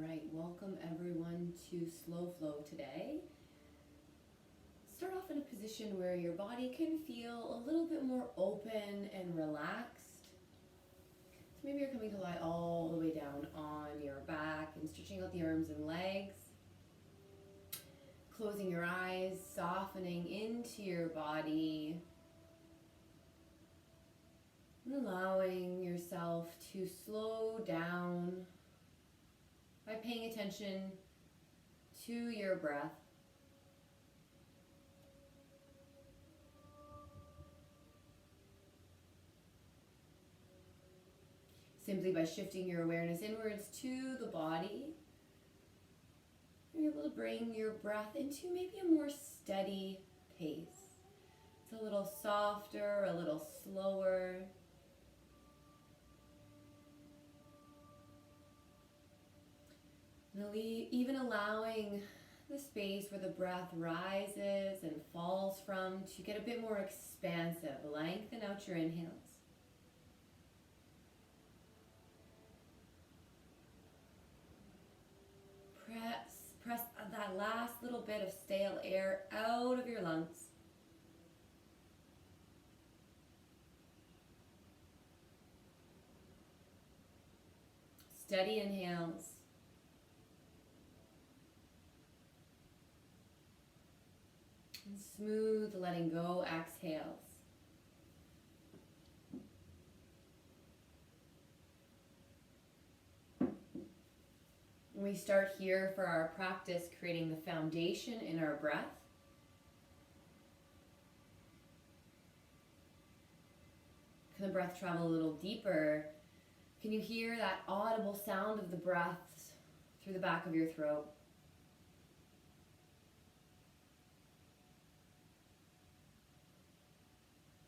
right, welcome everyone to Slow Flow today. Start off in a position where your body can feel a little bit more open and relaxed. So maybe you're coming to lie all the way down on your back and stretching out the arms and legs. Closing your eyes, softening into your body. And allowing yourself to slow down by paying attention to your breath. Simply by shifting your awareness inwards to the body, you're able to bring your breath into maybe a more steady pace. It's a little softer, a little slower. And even allowing the space where the breath rises and falls from to get a bit more expansive. Lengthen out your inhales. Press that last little bit of stale air out of your lungs. Steady inhales. And smooth letting go exhales. We start here for our practice, creating the foundation in our breath. Can the breath travel a little deeper? Can you hear that audible sound of the breath through the back of your throat?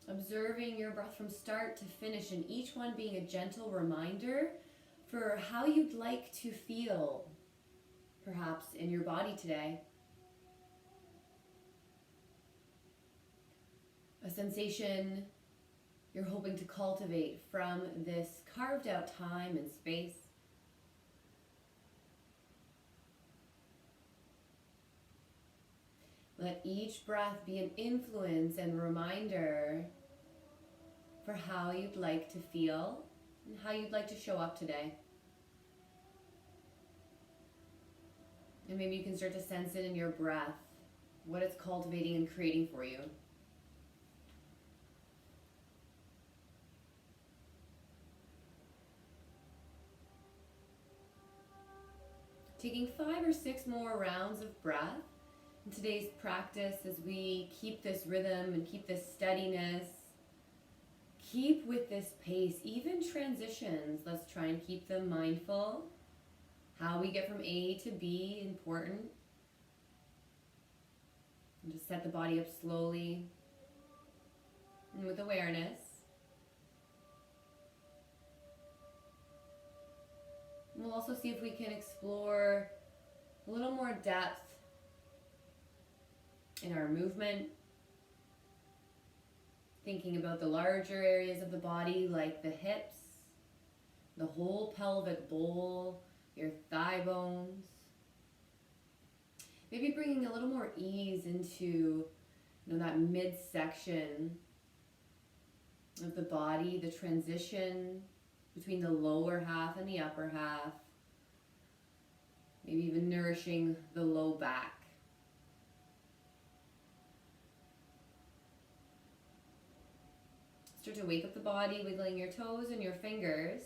Observing your breath from start to finish, and each one being a gentle reminder for how you'd like to feel, perhaps in your body today. A sensation you're hoping to cultivate from this carved out time and space. Let each breath be an influence and reminder for how you'd like to feel and how you'd like to show up today. And maybe you can start to sense it in your breath, what it's cultivating and creating for you. Taking 5 or 6 more rounds of breath in today's practice as we keep this rhythm and keep this steadiness. Keep with this pace, even transitions, let's try and keep them mindful. How we get from A to B, important. And just set the body up slowly and with awareness. And we'll also see if we can explore a little more depth in our movement. Thinking about the larger areas of the body like the hips, the whole pelvic bowl, your thigh bones. Maybe bringing a little more ease into that midsection of the body, the transition between the lower half and the upper half. Maybe even nourishing the low back. Start to wake up the body, wiggling your toes and your fingers.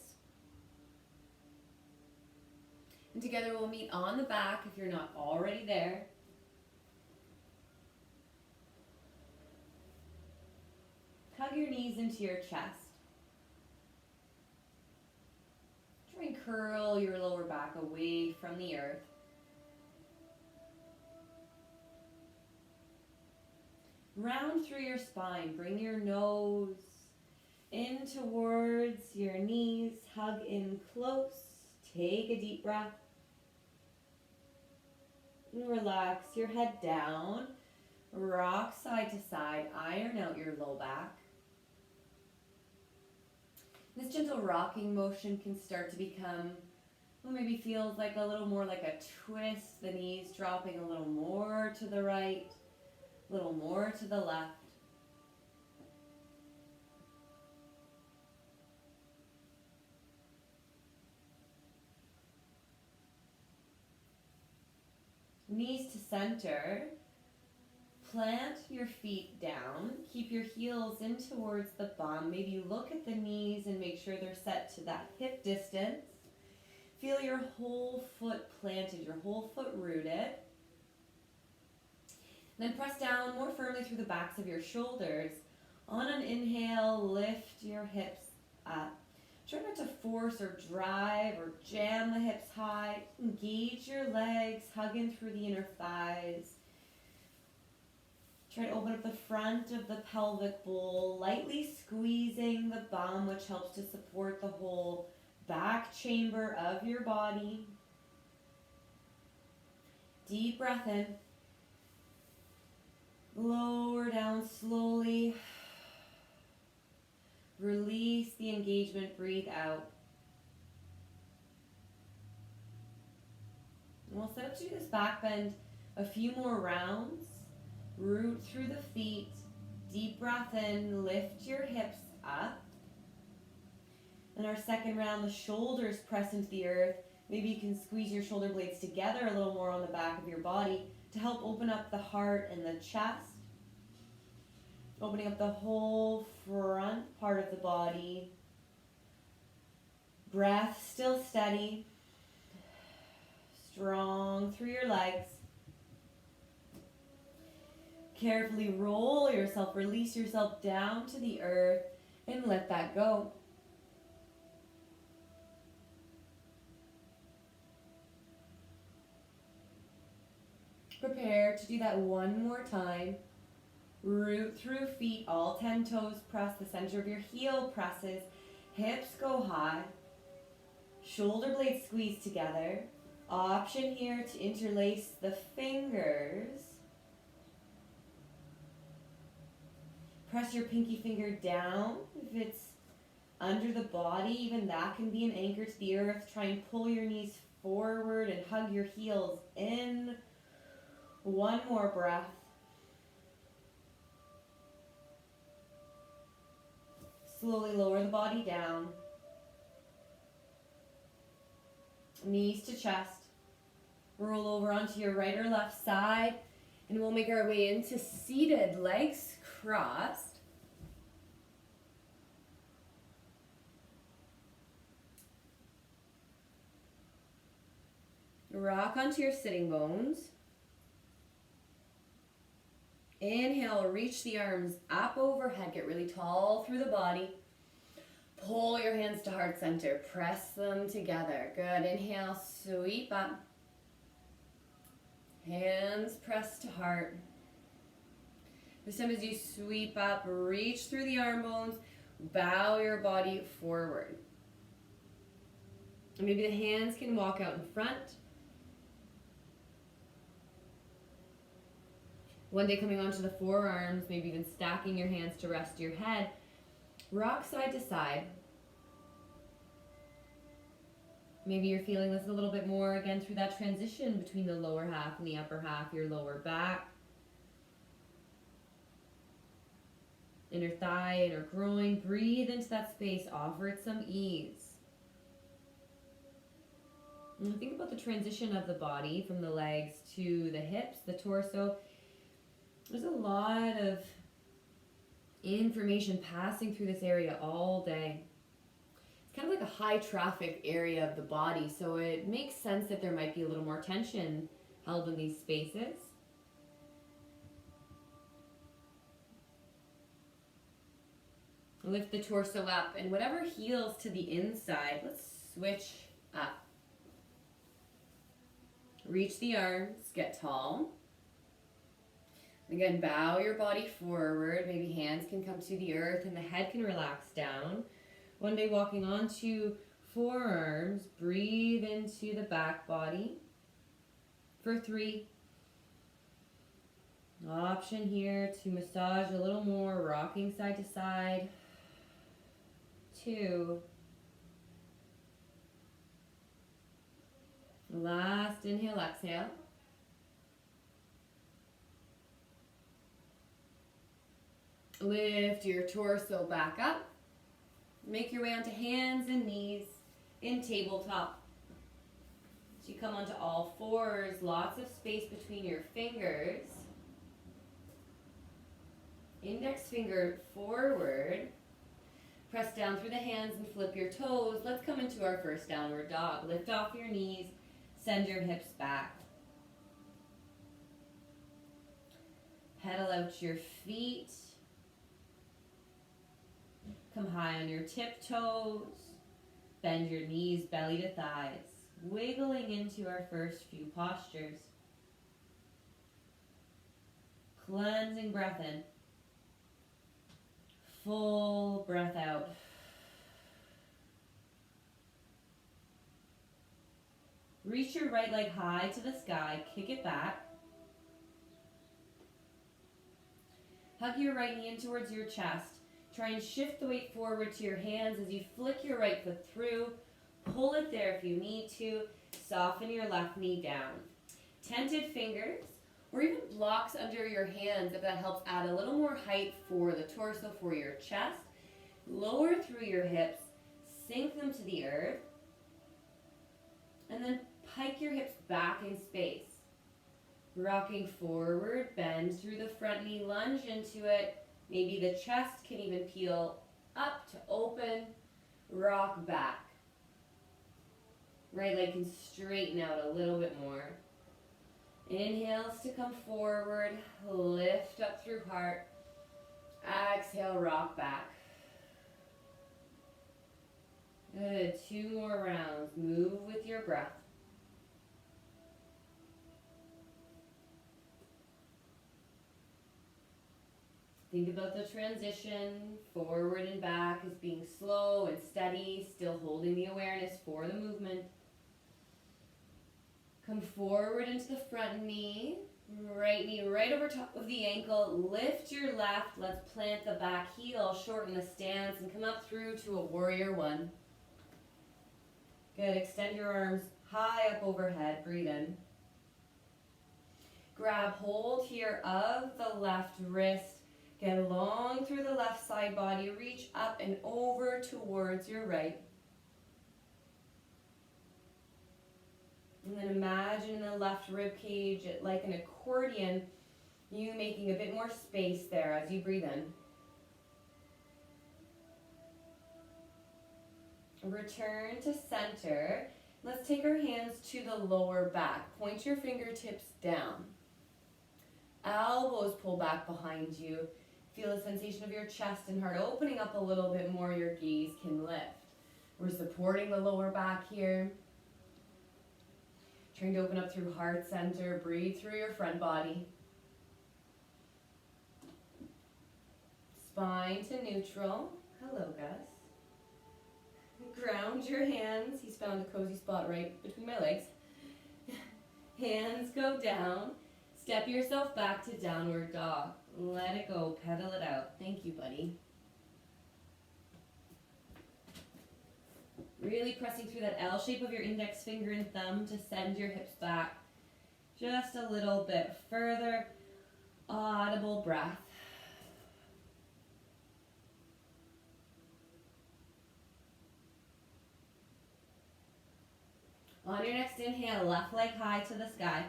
And together we'll meet on the back if you're not already there. Hug your knees into your chest. Try and curl your lower back away from the earth. Round through your spine. Bring your nose in towards your knees. Hug in close. Take a deep breath. And relax your head down. Rock side to side. Iron out your low back. This gentle rocking motion can start to become Or maybe feels like a little more like a twist, the knees dropping a little more to the right, a little more to the left. Knees to center. Plant your feet down. Keep your heels in towards the bum. Maybe look at the knees and make sure they're set to that hip distance. Feel your whole foot planted, your whole foot rooted. Then press down more firmly through the backs of your shoulders. On an inhale, lift your hips up. Try not to force or drive or jam the hips high. Engage your legs, hug in through the inner thighs. Try to open up the front of the pelvic bowl, lightly squeezing the bum, which helps to support the whole back chamber of your body. Deep breath in. Lower down slowly. Release the engagement, breathe out. And we'll set up to do this back bend a few more rounds. Root through the feet. Deep breath in, lift your hips up. And our second round, the shoulders press into the earth. Maybe you can squeeze your shoulder blades together a little more on the back of your body to help open up the heart and the chest. Opening up the whole front part of the body. Breath still steady. Strong through your legs. Carefully roll yourself, release yourself down to the earth and let that go. Prepare to do that one more time. Root through feet, all 10 toes press, the center of your heel presses, hips go high, shoulder blades squeeze together. Option here to interlace the fingers. Press your pinky finger down. If it's under the body, even that can be an anchor to the earth. Try and pull your knees forward and hug your heels in. One more breath. Slowly lower the body down. Knees to chest. Roll over onto your right or left side. And we'll make our way into seated, legs crossed. Rock onto your sitting bones. Inhale, reach the arms up overhead. Get really tall through the body. Pull your hands to heart center. Press them together. Good. Inhale, sweep up. Hands press to heart. This time as you sweep up, reach through the arm bones. Bow your body forward. And maybe the hands can walk out in front. One day coming onto the forearms, maybe even stacking your hands to rest your head. Rock side to side. Maybe you're feeling this a little bit more again through that transition between the lower half and the upper half, your lower back. Inner thigh, inner groin. Breathe into that space. Offer it some ease. And think about the transition of the body from the legs to the hips, the torso. There's a lot of information passing through this area all day. It's kind of like a high traffic area of the body, so it makes sense that there might be a little more tension held in these spaces. Lift the torso up, and whatever heels to the inside, let's switch up. Reach the arms, get tall. Again, bow your body forward. Maybe hands can come to the earth and the head can relax down. One day walking onto forearms, breathe into the back body. For 3. Option here to massage a little more, rocking side to side. 2. Last inhale, exhale. Lift your torso back up. Make your way onto hands and knees in tabletop. So you come onto all fours, lots of space between your fingers. Index finger forward. Press down through the hands and flip your toes. Let's come into our first downward dog. Lift off your knees, send your hips back. Pedal out your feet. Come high on your tiptoes. Bend your knees, belly to thighs. Wiggling into our first few postures. Cleansing breath in. Full breath out. Reach your right leg high to the sky, kick it back. Hug your right knee in towards your chest. Try and shift the weight forward to your hands as you flick your right foot through. Pull it there if you need to. Soften your left knee down. Tented fingers, or even blocks under your hands if that helps add a little more height for the torso, for your chest. Lower through your hips, sink them to the earth, and then pike your hips back in space. Rocking forward, bend through the front knee, lunge into it. Maybe the chest can even peel up to open. Rock back. Right leg can straighten out a little bit more. Inhales to come forward, lift up through heart. Exhale, rock back. Good, 2 more rounds. Move with your breath. Think about the transition, forward and back as being slow and steady, still holding the awareness for the movement. Come forward into the front knee, right knee right over top of the ankle. Lift your left, let's plant the back heel, shorten the stance, and come up through to a warrior one. Good, extend your arms high up overhead, breathe in. Grab hold here of the left wrist. Get long through the left side body, reach up and over towards your right. And then imagine the left rib cage like an accordion, you making a bit more space there as you breathe in. Return to center. Let's take our hands to the lower back. Point your fingertips down. Elbows pull back behind you. Feel the sensation of your chest and heart opening up a little bit more. Your gaze can lift. We're supporting the lower back here. Trying to open up through heart center. Breathe through your front body. Spine to neutral. Hello, Gus. Ground your hands. He's found a cozy spot right between my legs. Hands go down. Step yourself back to downward dog. Let it go. Pedal it out. Thank you, buddy. Really pressing through that L shape of your index finger and thumb to send your hips back just a little bit further. Audible breath. On your next inhale, left leg high to the sky.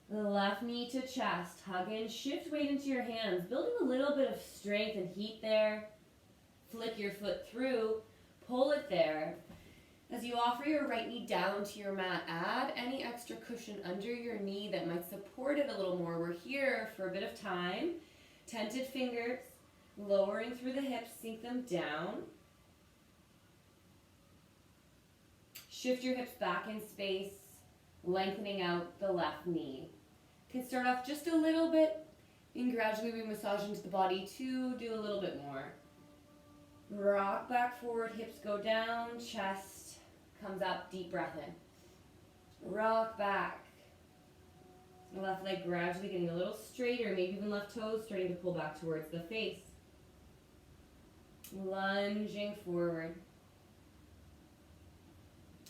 The left knee to chest, hug in, shift weight into your hands, building a little bit of strength and heat there. Flick your foot through, pull it there. As you offer your right knee down to your mat, add any extra cushion under your knee that might support it a little more. We're here for a bit of time. Tented fingers, lowering through the hips, sink them down. Shift your hips back in space, lengthening out the left knee. Can start off just a little bit and gradually we massage into the body to do a little bit more. Rock back forward, hips go down, chest comes up, deep breath in. Rock back. The left leg gradually getting a little straighter, maybe even left toes starting to pull back towards the face. Lunging forward.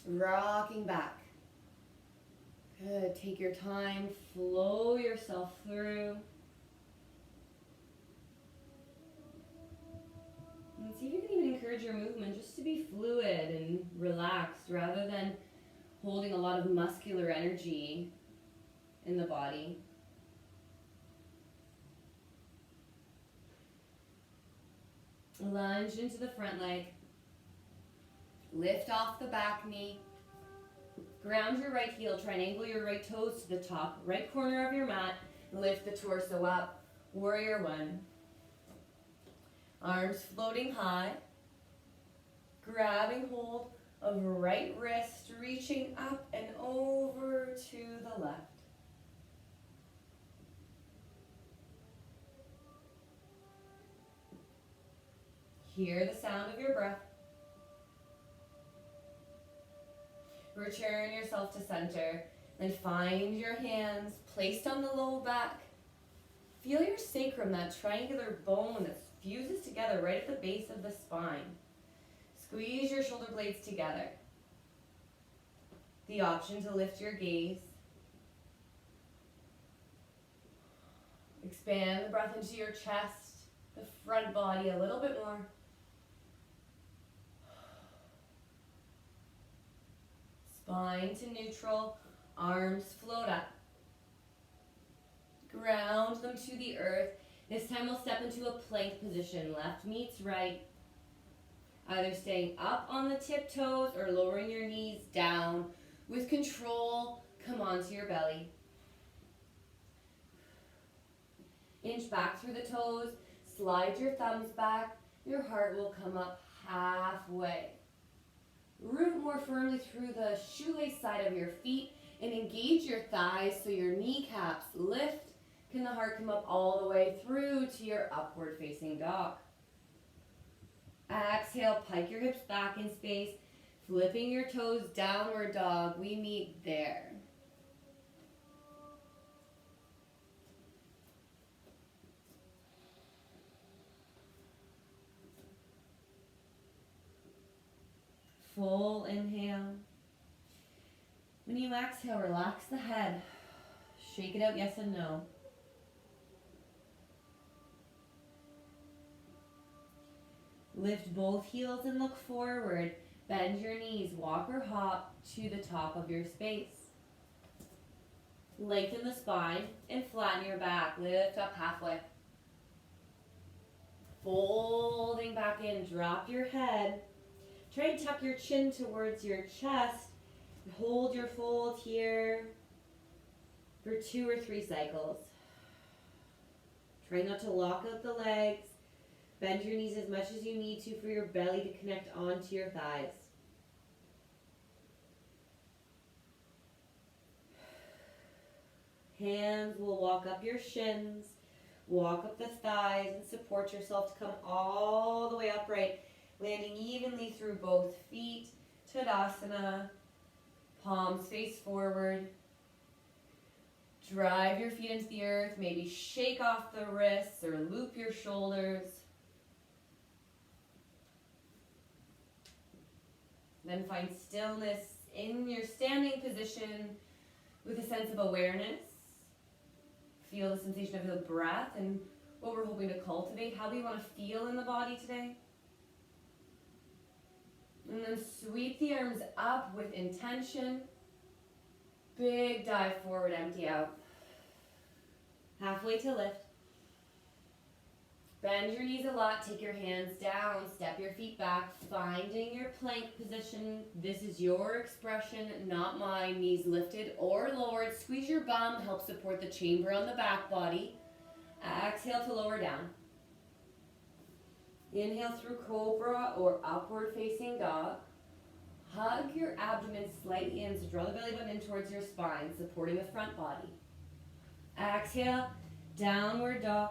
Rocking back. Good. Take your time. Flow yourself through. And see if you can even encourage your movement just to be fluid and relaxed rather than holding a lot of muscular energy in the body. Lunge into the front leg. Lift off the back knee. Ground your right heel. Try and angle your right toes to the top right corner of your mat. Lift the torso up. Warrior one. Arms floating high. Grabbing hold of right wrist, reaching up and over to the left. Hear the sound of your breath. Return yourself to center. Then find your hands placed on the low back. Feel your sacrum, that triangular bone that fuses together right at the base of the spine. Squeeze your shoulder blades together. The option to lift your gaze. Expand the breath into your chest, the front body a little bit more. Spine to neutral, arms float up. Ground them to the earth. This time we'll step into a plank position. Left meets right. Either staying up on the tiptoes or lowering your knees down. With control, come onto your belly. Inch back through the toes. Slide your thumbs back. Your heart will come up halfway. Root more firmly through the shoelace side of your feet and engage your thighs so your kneecaps lift. Can the heart come up all the way through to your upward facing dog? Exhale, pike your hips back in space, flipping your toes, downward dog. We meet there. Full inhale. When you exhale, relax the head. Shake it out, yes and no. Lift both heels and look forward. Bend your knees, walk or hop to the top of your space. Lengthen the spine and flatten your back. Lift up halfway. Folding back in, drop your head. Try and tuck your chin towards your chest. Hold your fold here for 2 or 3 cycles. Try not to lock out the legs. Bend your knees as much as you need to for your belly to connect onto your thighs. Hands will walk up your shins, walk up the thighs, and support yourself to come all the way upright, landing evenly through both feet. Tadasana, palms face forward. Drive your feet into the earth, maybe shake off the wrists or loop your shoulders. Then find stillness in your standing position with a sense of awareness. Feel the sensation of the breath and what we're hoping to cultivate, how we want to feel in the body today. And then sweep the arms up with intention. Big dive forward, empty out. Halfway to lift. Bend your knees a lot, take your hands down, step your feet back, finding your plank position. This is your expression, not mine. Knees lifted or lowered. Squeeze your bum, help support the chamber on the back body. Exhale to lower down. Inhale through cobra or upward facing dog. Hug your abdomen slightly in, so draw the belly button in towards your spine, supporting the front body. Exhale, downward dog.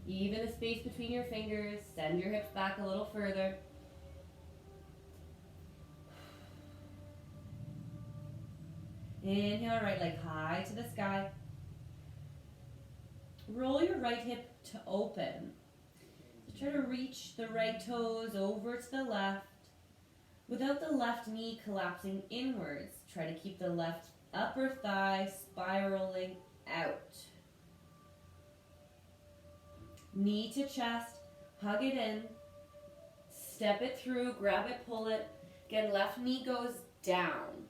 Even the space between your fingers. Send your hips back a little further. Inhale, right leg high to the sky. Roll your right hip to open. So try to reach the right toes over to the left without the left knee collapsing inwards. Try to keep the left upper thigh spiraling out. Knee to chest, hug it in, step it through, grab it, pull it. Again, left knee goes down.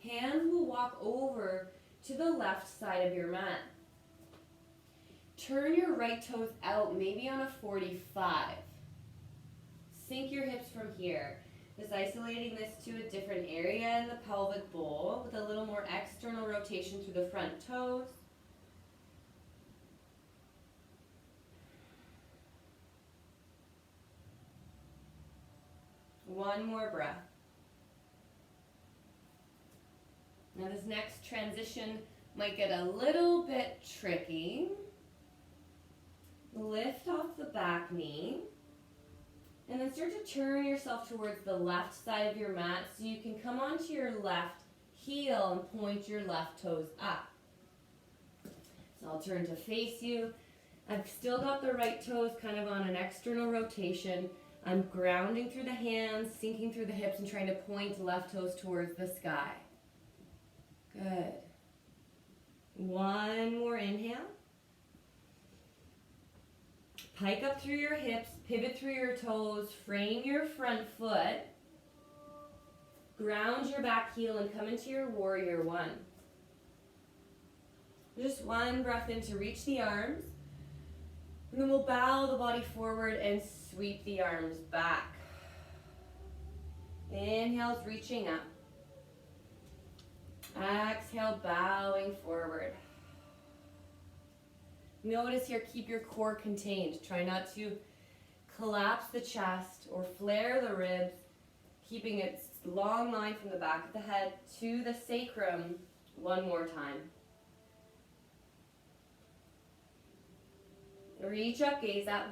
Hands will walk over to the left side of your mat. Turn your right toes out, maybe on a 45. Sink your hips from here. Just isolating this to a different area in the pelvic bowl with a little more external rotation through the front toes. One more breath. Now this next transition might get a little bit tricky. Lift off the back knee. And then start to turn yourself towards the left side of your mat so you can come onto your left heel and point your left toes up. So I'll turn to face you. I've still got the right toes kind of on an external rotation. I'm grounding through the hands, sinking through the hips, and trying to point left toes towards the sky. Good. One more inhale. Pike up through your hips, pivot through your toes, frame your front foot, ground your back heel, and come into your warrior one. Just one breath in to reach the arms, and then we'll bow the body forward and sweep the arms back. Inhale's reaching up. Exhale, bowing forward. Notice here, keep your core contained. Try not to collapse the chest or flare the ribs, keeping a long line from the back of the head to the sacrum. One more time. Reach up, gaze up.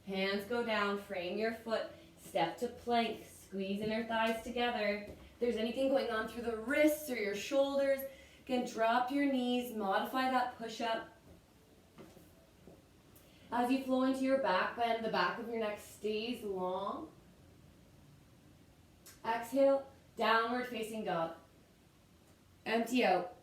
Hands go down, frame your foot, step to plank, squeeze inner thighs together. If there's anything going on through the wrists or your shoulders, again, drop your knees, modify that push-up. As you flow into your back bend, the back of your neck stays long. Exhale, downward facing dog. Empty out.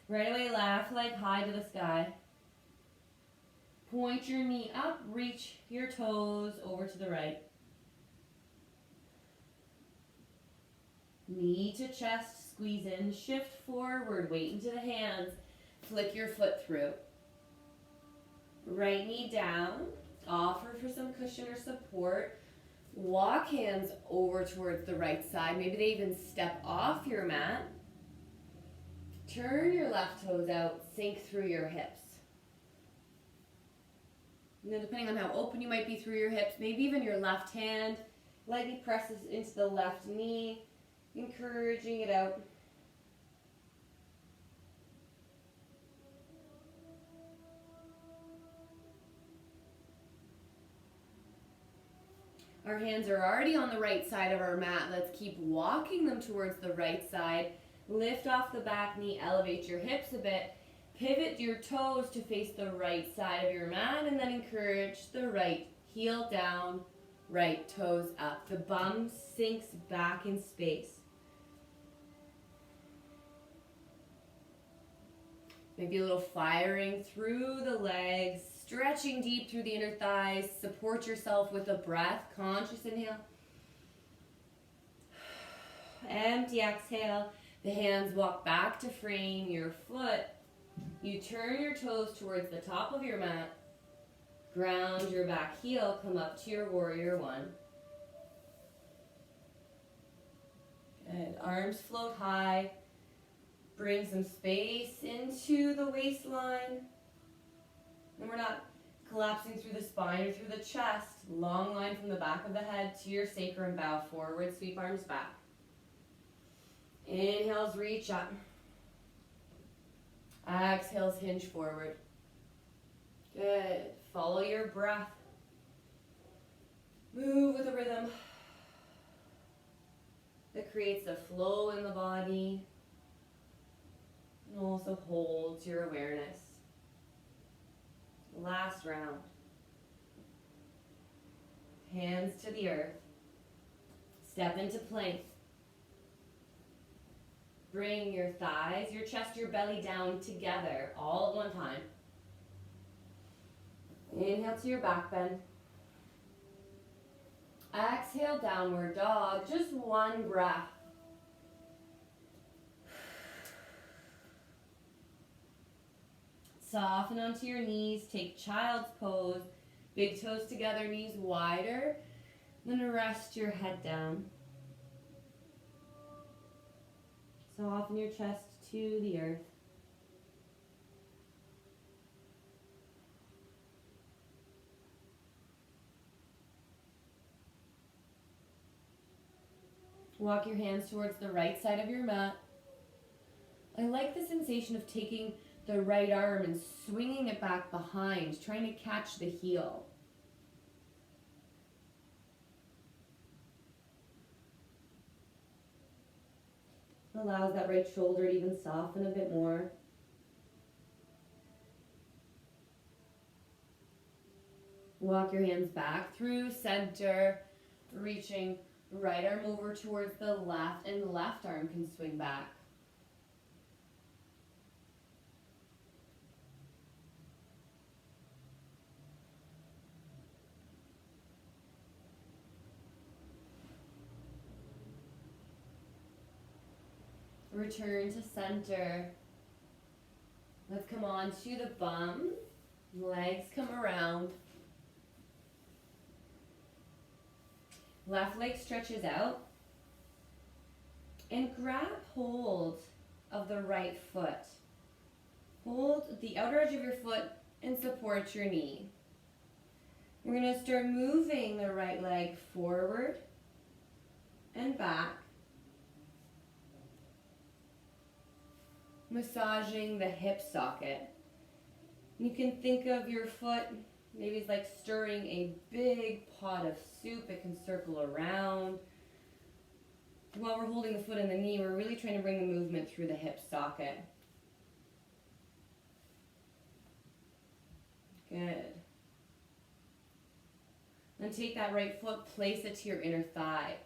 Right away, left leg high to the sky. Point your knee up, reach your toes over to the right. Knee to chest, squeeze in, shift forward, weight into the hands, flick your foot through. Right knee down, offer for some cushion or support. Walk hands over towards the right side, maybe they even step off your mat. Turn your left toes out, sink through your hips. And then depending on how open you might be through your hips, maybe even your left hand lightly presses into the left knee, encouraging it out. Our hands are already on the right side of our mat. Let's keep walking them towards the right side. Lift off the back knee, elevate your hips a bit. Pivot your toes to face the right side of your mat, and then encourage the right heel down, right toes up. The bum sinks back in space. Maybe a little firing through the legs, stretching deep through the inner thighs. Support yourself with a breath. Conscious inhale. Empty exhale. The hands walk back to frame your foot. You turn your toes towards the top of your mat. Ground your back heel. Come up to your warrior one. Good. Arms float high. Bring some space into the waistline. And we're not collapsing through the spine or through the chest. Long line from the back of the head to your sacrum. Bow forward. Sweep arms back. Inhales, reach up. Exhales, hinge forward. Good. Follow your breath. Move with a rhythm that creates a flow in the body. Also hold your awareness. Last round. Hands to the earth. Step into plank. Bring your thighs, your chest, your belly down together all at one time. Inhale to your back bend. Exhale, downward dog. Just one breath. Soften onto your knees. Take child's pose. Big toes together, knees wider. Then rest your head down. Soften your chest to the earth. Walk your hands towards the right side of your mat. I like the sensation of taking the right arm and swinging it back behind, trying to catch the heel. Allows that right shoulder to even soften a bit more. Walk your hands back through center, reaching right arm over towards the left, and the left arm can swing back. Return to center. Let's come on to the bum. Legs come around. Left leg stretches out. And grab hold of the right foot. Hold the outer edge of your foot and support your knee. We're going to start moving the right leg forward and back. Massaging the hip socket. You can think of your foot, maybe it's like stirring a big pot of soup. It can circle around. While we're holding the foot and the knee, we're really trying to bring the movement through the hip socket. Good. Then take that right foot, place it to your inner thigh.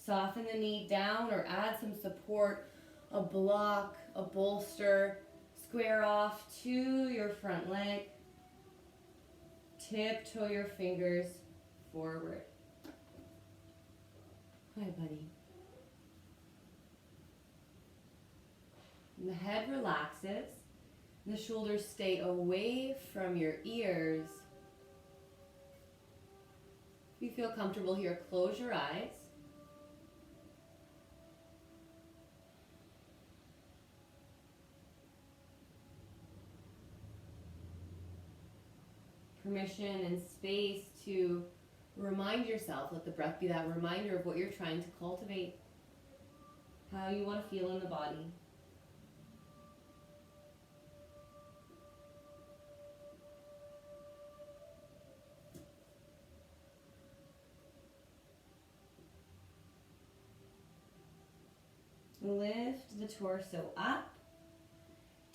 Soften the knee down or add some support, a block, a bolster. Square off to your front leg. Tiptoe your fingers forward. Hi, buddy. And the head relaxes. The shoulders stay away from your ears. If you feel comfortable here, close your eyes. Permission and space to remind yourself, let the breath be that reminder of what you're trying to cultivate, how you want to feel in the body. Lift the torso up.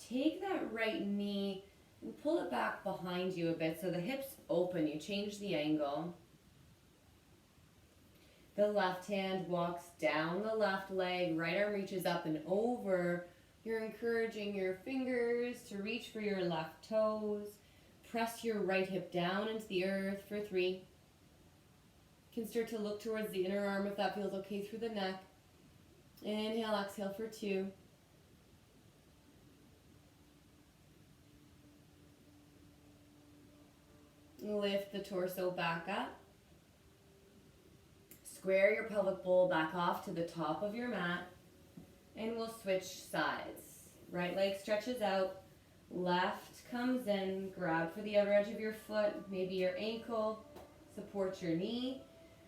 Take that right knee and pull it back behind you a bit so the hips open. You change the angle. The left hand walks down the left leg. Right arm reaches up and over. You're encouraging your fingers to reach for your left toes. Press your right hip down into the earth for 3. You can start to look towards the inner arm if that feels okay through the neck. Inhale, exhale for 2. Lift the torso back up. Square your pelvic bowl back off to the top of your mat. And we'll switch sides. Right leg stretches out. Left comes in. Grab for the outer edge of your foot, maybe your ankle. Support your knee.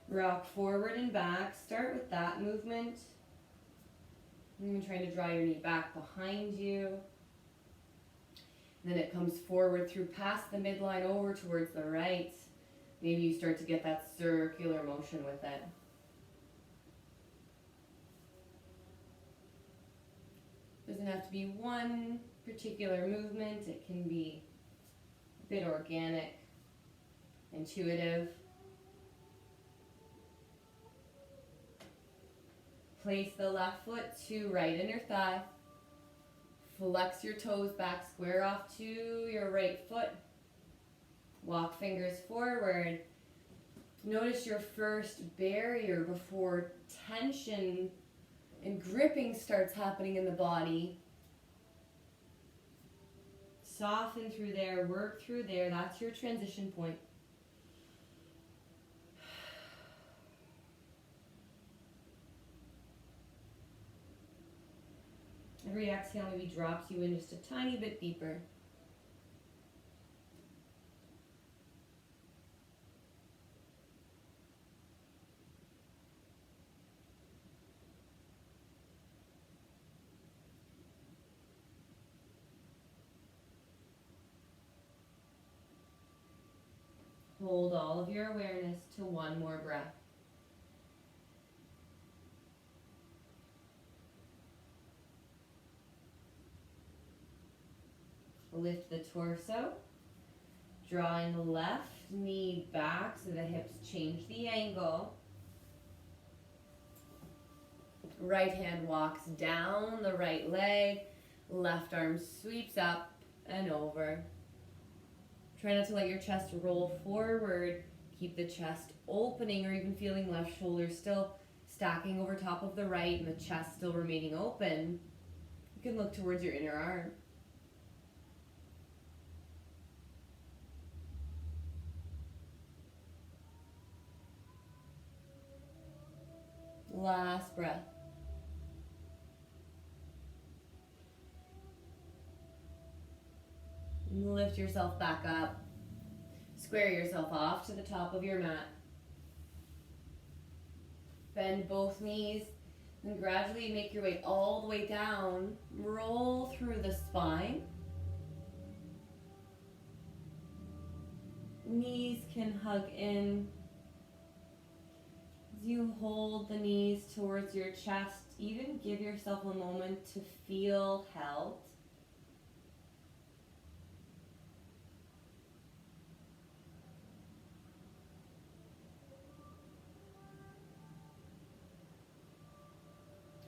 Rock forward and back. Start with that movement. Even trying to draw your knee back behind you. Then it comes forward through past the midline over towards the right. Maybe you start to get that circular motion with it. Doesn't have to be one particular movement. It can be a bit organic, intuitive. Place the left foot to right inner thigh. Flex your toes back, square off to your right foot. Walk fingers forward. Notice your first barrier before tension and gripping starts happening in the body. Soften through there, work through there. That's your transition point. Every exhale maybe drops you in just a tiny bit deeper. Hold all of your awareness to one more breath. Lift the torso, drawing the left knee back so the hips change the angle. Right hand walks down the right leg, left arm sweeps up and over. Try not to let your chest roll forward. Keep the chest opening, or even feeling left shoulder still stacking over top of the right and the chest still remaining open. You can look towards your inner arm. Last breath. Lift yourself back up. Square yourself off to the top of your mat. Bend both knees and gradually make your way all the way down. Roll through the spine. Knees can hug in. As you hold the knees towards your chest, even give yourself a moment to feel held.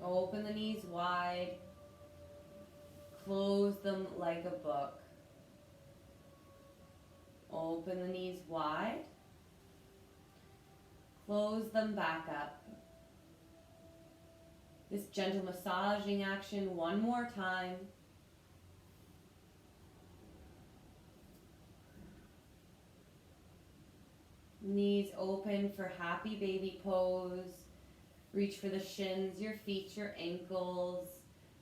Open the knees wide. Close them like a book. Open the knees wide. Close them back up. This gentle massaging action one more time. Knees open for happy baby pose. Reach for the shins, your feet, your ankles.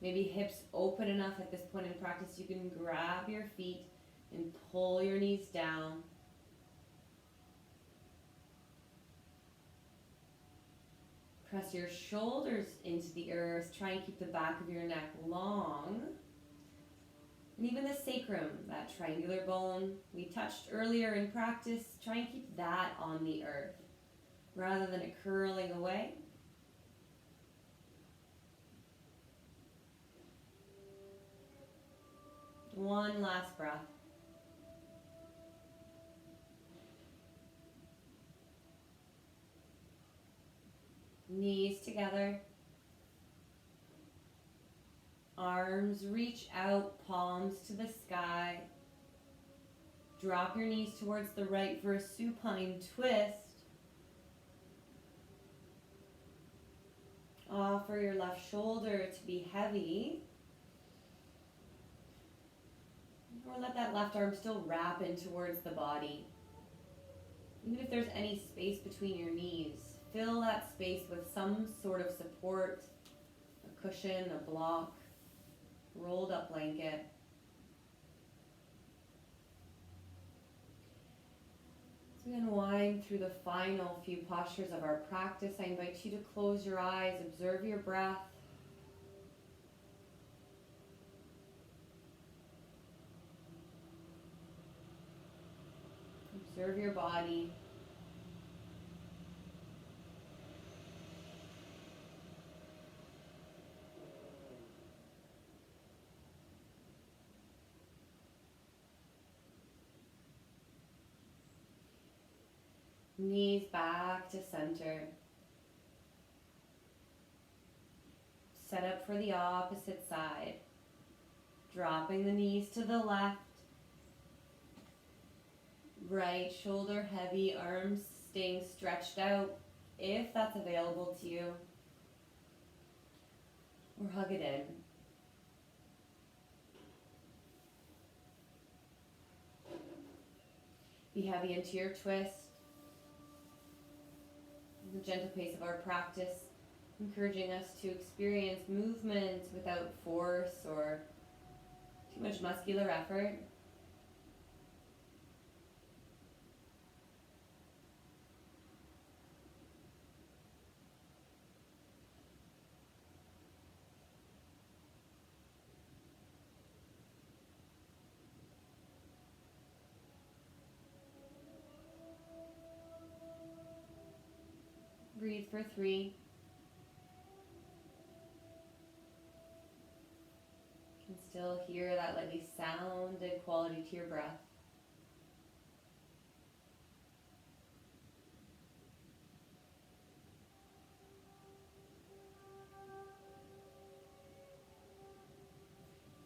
Maybe hips open enough at this point in practice you can grab your feet and pull your knees down. Press your shoulders into the earth. Try and keep the back of your neck long. And even the sacrum, that triangular bone we touched earlier in practice, try and keep that on the earth rather than it curling away. One last breath. Knees together. Arms reach out, palms to the sky. Drop your knees towards the right for a supine twist. Offer your left shoulder to be heavy. Or let that left arm still wrap in towards the body. Even if there's any space between your knees, fill that space with some sort of support, a cushion, a block, rolled up blanket. As we unwind through the final few postures of our practice, I invite you to close your eyes, observe your breath. Observe your body. Knees back to center. Set up for the opposite side. Dropping the knees to the left. Right shoulder heavy, arms staying stretched out if that's available to you. Or hug it in. Be heavy into your twist. The gentle pace of our practice, encouraging us to experience movement without force or too much muscular effort. Breathe for 3. You can still hear that lightly sounded quality to your breath.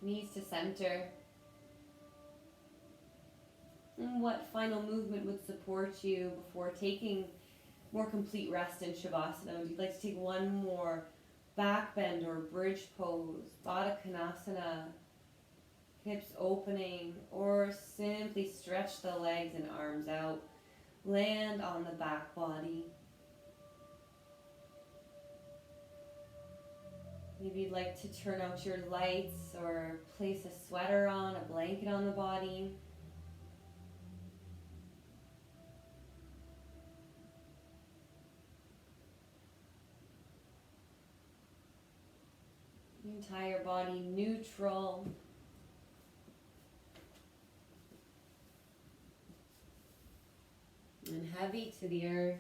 Knees to center. And what final movement would support you before taking more complete rest in Shavasana? Would you like to take one more back bend or bridge pose, Baddha Konasana, hips opening, or simply stretch the legs and arms out, land on the back body. Maybe you'd like to turn out your lights or place a sweater on, a blanket on the body. Entire body neutral. And heavy to the earth.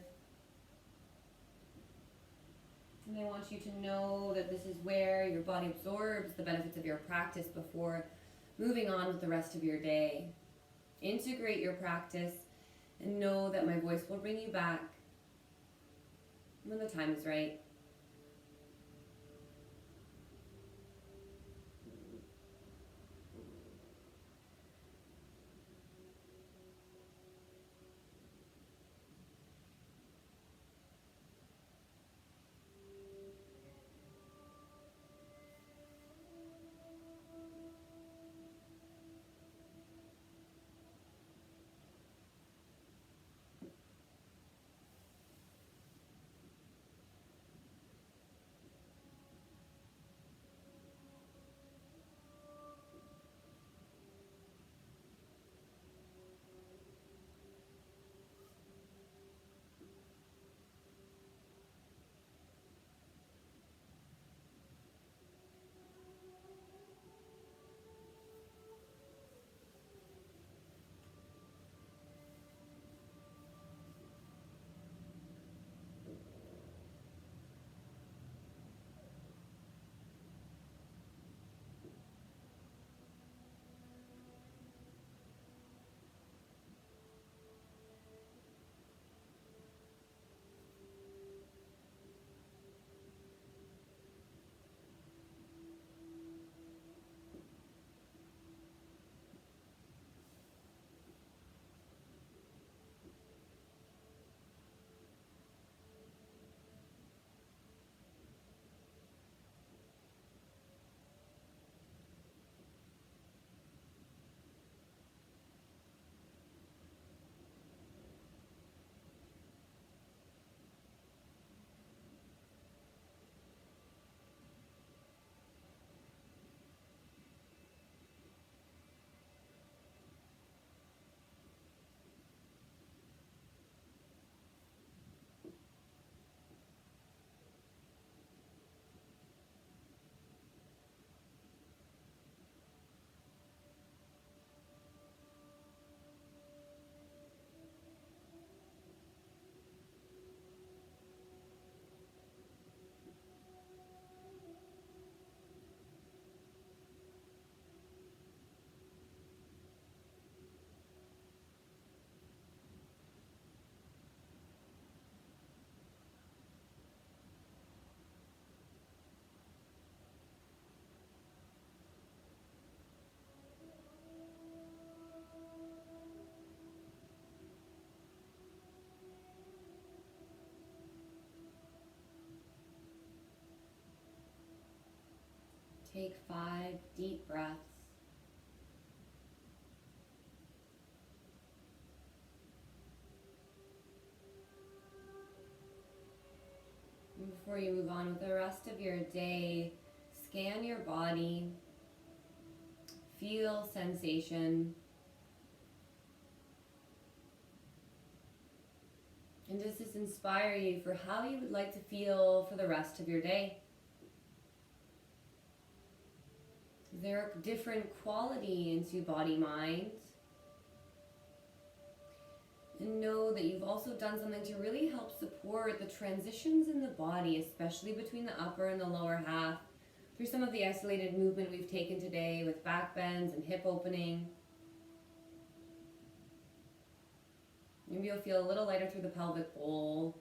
And I want you to know that this is where your body absorbs the benefits of your practice before moving on with the rest of your day. Integrate your practice and know that my voice will bring you back when the time is right. Take 5 deep breaths. And before you move on with the rest of your day, scan your body, feel sensation, and does this inspire you for how you would like to feel for the rest of your day? Is there a different quality into body-mind? And know that you've also done something to really help support the transitions in the body, especially between the upper and the lower half, through some of the isolated movement we've taken today with back bends and hip opening. Maybe you'll feel a little lighter through the pelvic bowl,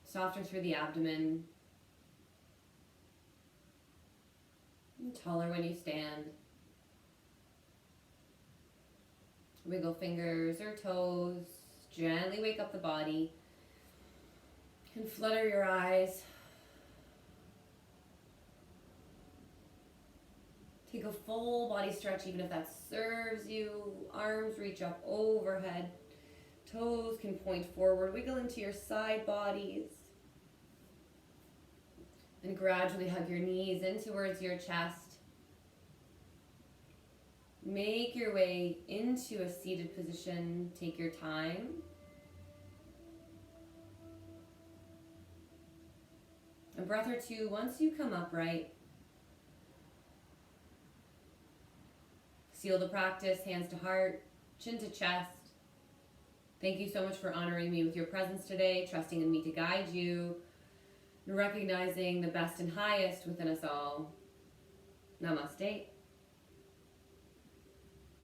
softer through the abdomen, and taller when you stand. Wiggle fingers or toes, gently wake up the body, and flutter your eyes. Take a full body stretch, even if that serves you. Arms reach up overhead. Toes can point forward. Wiggle into your side bodies. And gradually hug your knees in towards your chest. Make your way into a seated position. Take your time. A breath or two once you come upright. Seal the practice, hands to heart, chin to chest. Thank you so much for honoring me with your presence today, trusting in me to guide you, and recognizing the best and highest within us all. Namaste.